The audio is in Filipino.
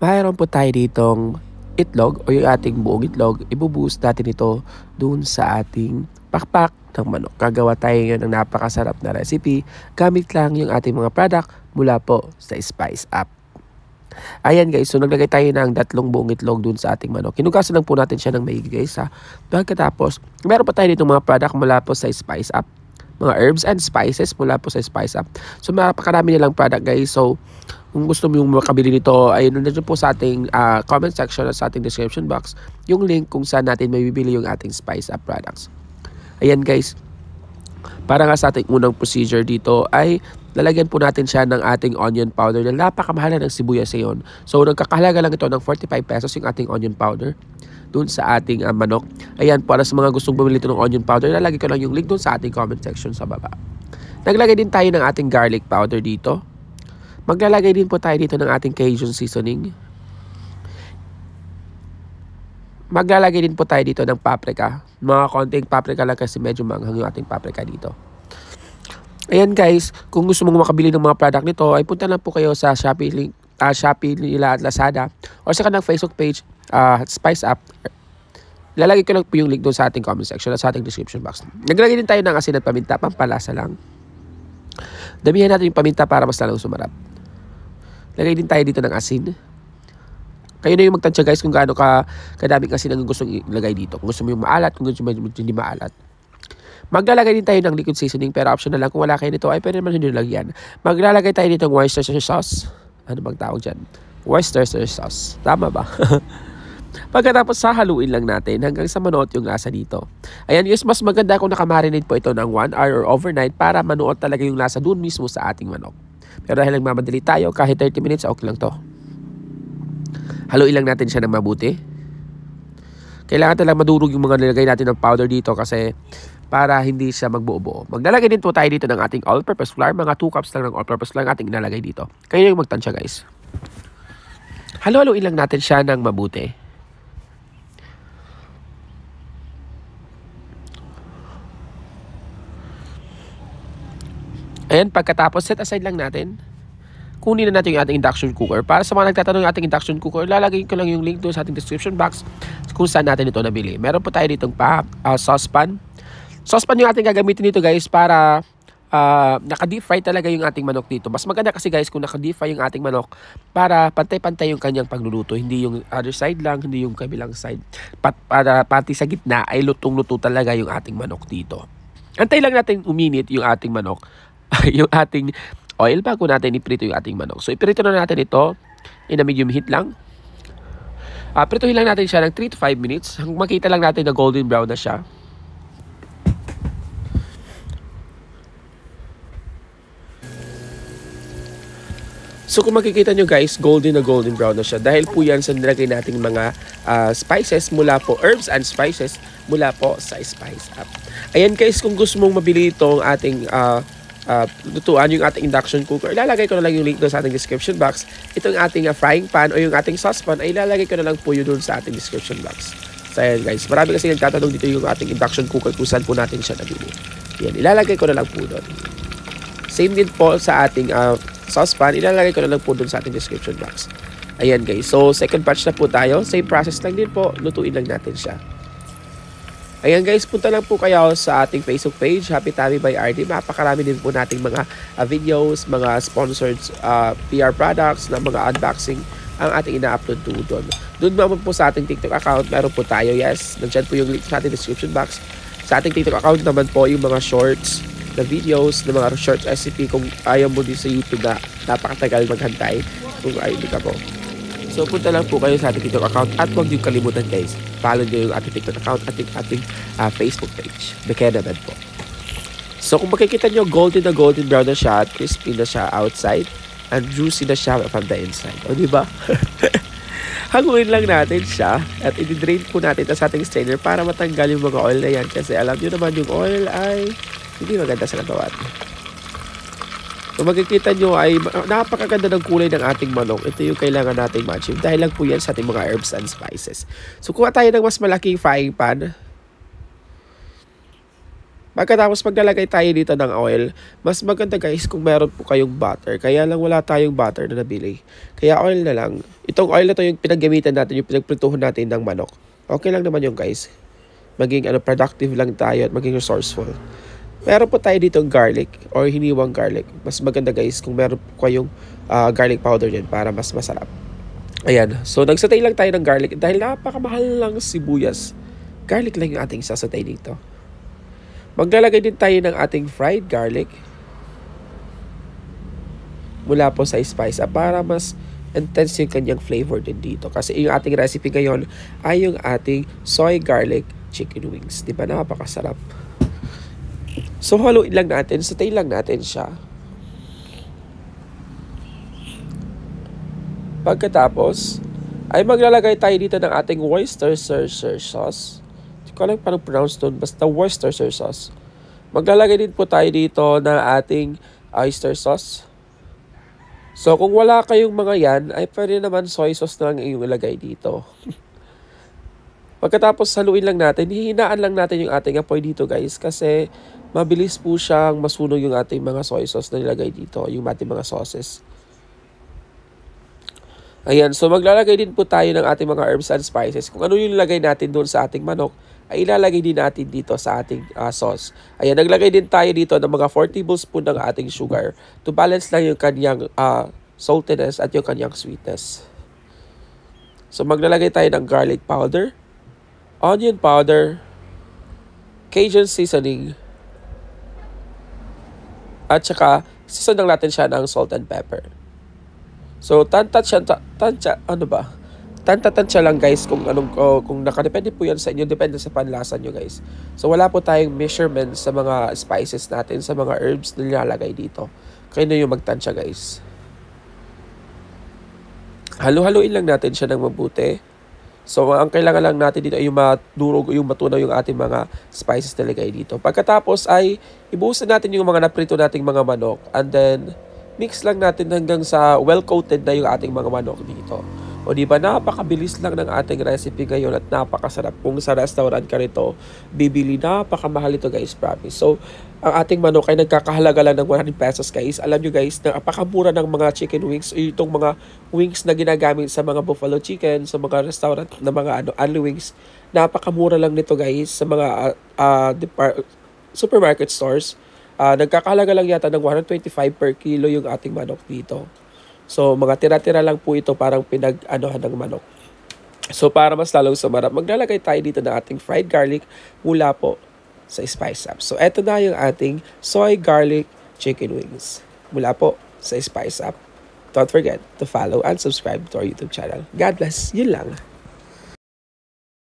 Mayroon po tayo ditong itlog o yung ating buong itlog. Ibubuhos natin ito dun sa ating pakpak ng manok. Gagawa tayo ngayon ng napakasarap na recipe. Gamit lang yung ating mga product mula po sa Spice Up. Ayan guys, so naglagay tayo ng 3 buong itlog dun sa ating manok. Hinugasan lang po natin siya ng maigi guys ha. Pagkatapos, meron pa tayo ditong mga product mula po sa Spice Up. Mga herbs and spices mula po sa Spice Up. So napakarami nilang product guys. So kung gusto mo yung makabili nito, ay nandiyan po sa ating comment section at sa ating description box yung link kung saan natin may bibili yung ating Spice Up products. Ayan guys, para nga sa ating unang procedure dito ay lalagyan po natin siya ng ating onion powder na napakamahal ng sibuyas ngayon. So nagkakahalaga lang ito ng 45 pesos yung ating onion powder dun sa ating manok. Ayan, para sa mga gustong bumili ito ng onion powder, lalagay ko lang yung link dun sa ating comment section sa baba. Naglagay din tayo ng ating garlic powder dito. Maglalagay din po tayo dito ng ating Cajun seasoning. Maglalagay din po tayo dito ng paprika. Mga konting paprika lang kasi medyo manghang yung ating paprika dito. Ayan guys, kung gusto mong makabili ng mga product nito, ay punta lang po kayo sa Shopee link, Shopee nila at Lazada o sa kanilang Facebook page, Spice Up. Lalagay ko lang po yung link doon sa ating comment section at sa ating description box. Naglagay din tayo ng asin at paminta, pampalasa lang. Damihan natin yung paminta para mas lalong sumarap. Lagay din tayo dito ng asin. Kayo na yung magtansya guys kung gaano kadaming asin ang gusto ilagay dito. Kung gusto mo yung maalat, kung gusto mo yung hindi maalat. Maglalagay din tayo ng liquid seasoning pero optional lang. Kung wala kayo nito ay pwede naman hindi lagyan. Maglalagay tayo dito ng Worcestershire sauce. Ano bang tawag dyan? Worcestershire sauce. Tama ba? Pagkatapos hahaluin lang natin hanggang sa manuot yung lasa dito. Ayan guys, mas maganda kung nakamarinate po ito ng 1 hour or overnight para manuot talaga yung lasa dun mismo sa ating manok. Pero dahil nagmamadali tayo, kahit 30 minutes, okay lang to. Haluin lang natin siya ng mabuti. Kailangan talagang madurog yung mga nilagay natin ng powder dito kasi para hindi siya magbuo-buo. Maglalagay din po tayo dito ng ating all-purpose flour. Mga 2 cups lang ng all-purpose flour ang ating inalagay dito. Kayo yung magtansya guys. Haluin lang natin siya ng mabuti. Ayan, pagkatapos set aside lang natin. Kunin na natin yung ating induction cooker. Para sa mga nagtatanong yung ating induction cooker, lalagay ko lang yung link doon sa ating description box kung saan natin ito nabili. Meron po tayo ditong saucepan. Saucepan yung ating gagamitin dito guys para naka-deep fry talaga yung ating manok dito. Mas maganda kasi guys kung naka-deep fry yung ating manok para pantay-pantay yung kanyang pagluluto. Hindi yung other side lang, hindi yung kabilang side. Para pati sa gitna ay lutong-luto talaga yung ating manok dito. Antay lang natin uminit yung ating manok. Yung ating oil bago natin iprito yung ating manok. So iprito na natin ito in a medium heat lang. Prituhin lang natin siya ng 3 to 5 minutes. Hanggang makita lang natin na golden brown na siya. So kung makikita nyo guys, golden na golden brown na siya. Dahil po yan sa nilagay nating mga spices mula po, herbs and spices mula po sa Spice Up. Ayan guys, kung gusto mong mabili itong ating lutuan yung ating induction cooker, ilalagay ko na lang yung link doon sa ating description box. Itong ating frying pan o yung ating saucepan ay ilalagay ko na lang po yun doon sa ating description box. So ayan guys, marami kasi nagtatanong dito yung ating induction cooker kung saan po natin siya nabili. Yan, ilalagay ko na lang po doon. Same din po sa ating saucepan, ilalagay ko na lang po doon sa ating description box. Ayan guys, so second batch na po tayo. Same process lang din po, lutuin lang natin siya. Ayan guys, punta lang po kayo sa ating Facebook page, Happy Tummy by RD. Mapakarami din po nating mga videos, mga sponsored PR products na mga unboxing ang ating ina-upload to doon. Doon naman po sa ating TikTok account, meron po tayo, yes. Nandiyan po yung link sa ating description box. Sa ating TikTok account naman po yung mga shorts na videos, na mga short recipe kung ayaw mo din sa YouTube na napakatagal maghantay kung ayaw ka po. So punta lang po kayo sa ating TikTok account at huwag niyo kalimutan guys, follow niyo yung ating TikTok account at ating Facebook page. Bekeda naman po. So kung makikita niyo, golden na golden brown na siya at crispy na siya outside and juicy na siya from the inside. O diba? Hanguin lang natin siya at i-drain po natin sa ating strainer para matanggal yung mga oil na yan kasi alam niyo naman yung oil ay hindi maganda sa katawan. Kung makikita nyo ay napakaganda ng kulay ng ating manok. Ito yung kailangan nating ma-achieve dahil lang po yan sa ating mga herbs and spices. So kuha tayo ng mas malaking frying pan Pagkatapos maglalagay tayo dito ng oil, mas maganda guys kung meron po kayong butter. Kaya lang wala tayong butter na nabili. Kaya oil na lang. Itong oil na to yung pinaggamitan natin, yung pinagprituhan natin ng manok. Okay lang naman yung guys. Maging productive lang tayo at maging resourceful. Meron po tayo dito garlic or hiniwang garlic. Mas maganda guys kung meron po kayong garlic powder yan para mas masarap. Ayan. So nagsatay lang tayo ng garlic dahil napakamahal lang sibuyas. Garlic lang yung ating sasatay dito. Maglalagay din tayo ng ating fried garlic mula po sa spice para mas intense yung kanyang flavor din dito. Kasi yung ating recipe ngayon ay yung ating soy garlic chicken wings. Diba napakasarap? So haluin lang natin, satay lang natin siya. Pagkatapos ay maglalagay tayo dito ng ating Worcestershire sauce. Hindi ko alam paano pronounce doon, basta Worcestershire sauce. Maglalagay din po tayo dito ng ating oyster sauce. So kung wala kayong mga yan, ay pwede naman soy sauce na lang yung ilagay dito. Pagkatapos haluin lang natin, hihinaan lang natin yung ating apoy dito guys kasi mabilis po siyang masunog yung ating mga soy sauce na nilagay dito, yung ating mga sauces. Ayan, so maglalagay din po tayo ng ating mga herbs and spices. Kung ano yung ilagay natin doon sa ating manok, ay ilalagay din natin dito sa ating sauce. Ayan, naglagay din tayo dito ng mga 4 tablespoon ng ating sugar to balance lang yung kanyang saltiness at yung kanyang sweetness. So maglalagay tayo ng garlic powder, onion powder, Cajun seasoning, at saka season lang natin siya ng salt and pepper. So tansya lang guys kung nakadepende po yan sa inyo, depende sa panlasa nyo guys. So wala po tayong measurement sa mga spices natin, sa mga herbs na nilalagay dito. Kayo na yung magtansya guys. Halu-haluin lang natin siya ng mabuti. So ang kailangan lang natin dito ay yung madurog, yung matunaw yung ating mga spices na lagay dito. Pagkatapos ay ibuhusan natin yung mga naprito nating mga manok and then mix lang natin hanggang sa well-coated na yung ating mga manok dito. O diba, napakabilis lang ng ating recipe ngayon at napakasarap. Kung sa restaurant ka nito, bibili, napakamahal ito guys, promise. So, ang ating manok ay nagkakahalaga lang ng 100 pesos guys. Alam nyo guys, napakamura ng mga chicken wings. Itong mga wings na ginagamit sa mga buffalo chicken, sa mga restaurant na mga only wings. Napakamura lang nito guys sa mga supermarket stores. Nagkakahalaga lang yata ng 125 per kilo yung ating manok dito. So, mga tira-tira lang po ito parang pinag-anohan ng manok. So, para mas lalong sumarap, maglalagay tayo dito ng ating fried garlic mula po sa Spice Up. So, eto na yung ating soy garlic chicken wings mula po sa Spice Up. Don't forget to follow and subscribe to our YouTube channel. God bless. Yun lang.